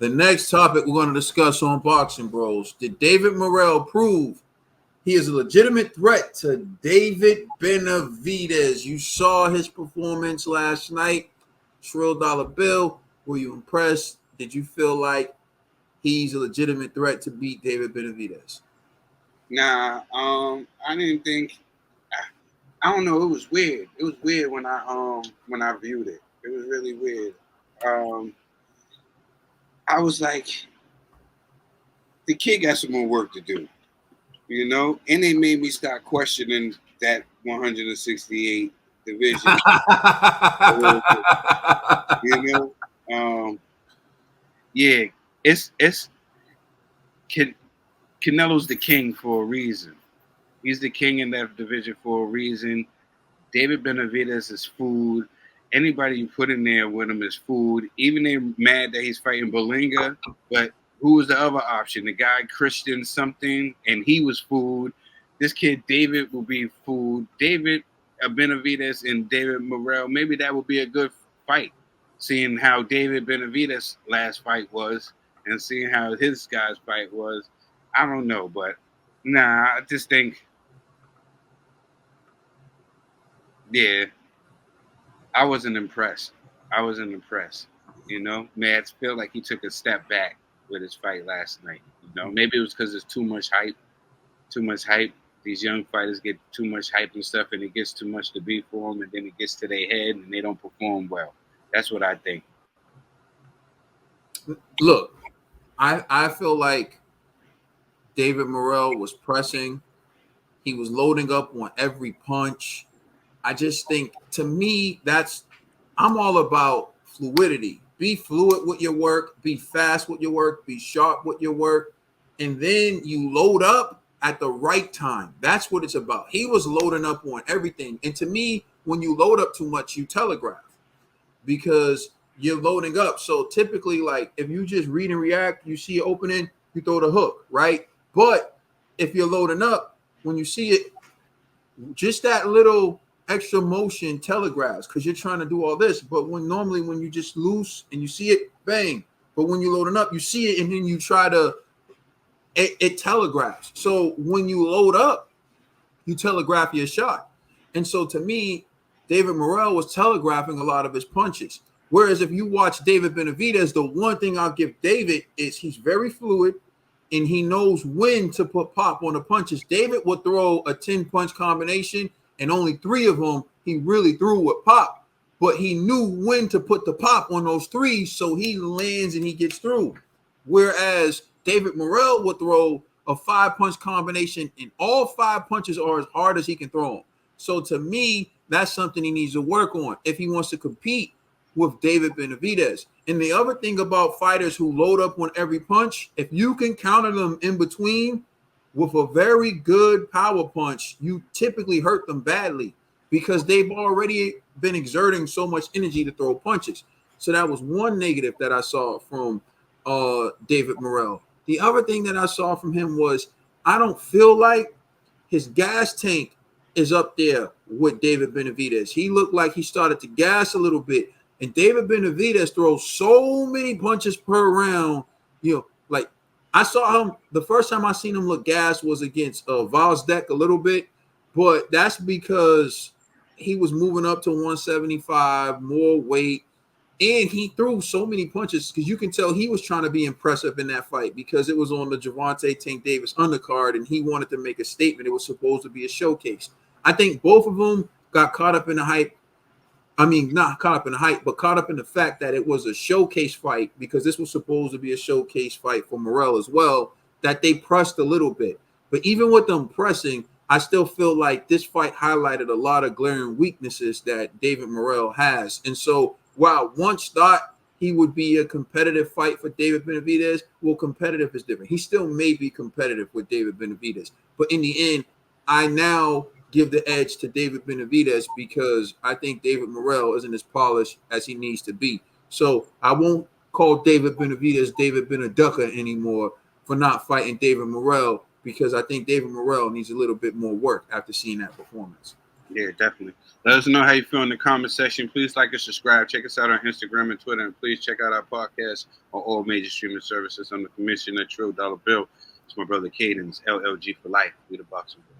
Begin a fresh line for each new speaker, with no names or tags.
The next topic we're going to discuss on Boxing Bros. Did David Morrell prove he is a legitimate threat to David Benavidez? You saw his performance last night. Shrill Dollar Bill, were you impressed? Did you feel like he's a legitimate threat to beat David Benavidez?
Nah, I didn't think. I don't know. It was weird. It was weird when I viewed it. It was really weird. Um, I was like, the kid got some more work to do, and it made me start questioning that 168 division a little bit, you know. Yeah, it's Can, Canelo's the king for a reason. He's the king in that division for a reason. David Benavidez is food. Anybody you put in there with him is food. Even they're mad that he's fighting Bolinga, but who was the other option? The guy Christian something, and he was food. This kid David will be food. David Benavidez and David Morrell, maybe that would be a good fight. Seeing how David Benavidez' last fight was, and seeing how his guy's fight was, I don't know, but nah, I just think, yeah, I wasn't impressed. I wasn't impressed. Mads feel like he took a step back with his fight last night. Maybe it was because there's too much hype. Too much hype. These young fighters get too much hype and stuff, and it gets too much to be for them, and then it gets to their head, and they don't perform well. That's what I think.
Look, I feel like David Morrell was pressing. He was loading up on every punch. I just think, to me, I'm all about fluidity. Be fluid with your work, be fast with your work, be sharp with your work, and then you load up at the right time. That's what it's about. He was loading up on everything. And to me, when you load up too much, you telegraph because you're loading up. So typically, like if you just read and react, you see an opening, you throw the hook, right? But if you're loading up, when you see it, just that little extra motion telegraphs because you're trying to do all this. But when you just loose and you see it, bang. But when you're loading up, you see it and then you try to it telegraphs. So when you load up, you telegraph your shot. And so to me, David Morrell was telegraphing a lot of his punches. Whereas if you watch David Benavidez, the one thing I'll give David is he's very fluid and he knows when to put pop on the punches. David would throw a 10-punch combination and only 3 of them he really threw with pop. But he knew when to put the pop on those 3, so he lands and he gets through. Whereas David Morrell would throw a 5-punch combination and all 5 punches are as hard as he can throw them. So to me, that's something he needs to work on if he wants to compete with David Benavidez. And the other thing about fighters who load up on every punch, if you can counter them in between with a very good power punch, you typically hurt them badly because they've already been exerting so much energy to throw punches. So that was one negative that I saw from David Morrell. The other thing that I saw from him was I don't feel like his gas tank is up there with David Benavidez. He looked like he started to gas a little bit. And David Benavidez throws so many punches per round. Like I saw him, the first time I seen him look gas was against Valsdek a little bit, but that's because he was moving up to 175, more weight, and he threw so many punches because you can tell he was trying to be impressive in that fight because it was on the Gervonta Tank Davis undercard and he wanted to make a statement. It was supposed to be a showcase. I think both of them got caught up in the hype. I mean, not caught up in the hype, but caught up in the fact that it was a showcase fight because this was supposed to be a showcase fight for Morrell as well, that they pressed a little bit. But even with them pressing, I still feel like this fight highlighted a lot of glaring weaknesses that David Morrell has. And so while once thought he would be a competitive fight for David Benavidez, well, competitive is different. He still may be competitive with David Benavidez. But in the end, I now give the edge to David Benavidez because I think David Morrell isn't as polished as he needs to be. So I won't call David Benavidez David Benaducca anymore for not fighting David Morrell because I think David Morrell needs a little bit more work after seeing that performance.
Yeah, definitely. Let us know how you feel in the comment section. Please like and subscribe. Check us out on Instagram and Twitter. And please check out our podcast on all major streaming services on the Commissioner Trill Dollar Bill. It's my brother Caden's LLG for life. We the Boxing Boys.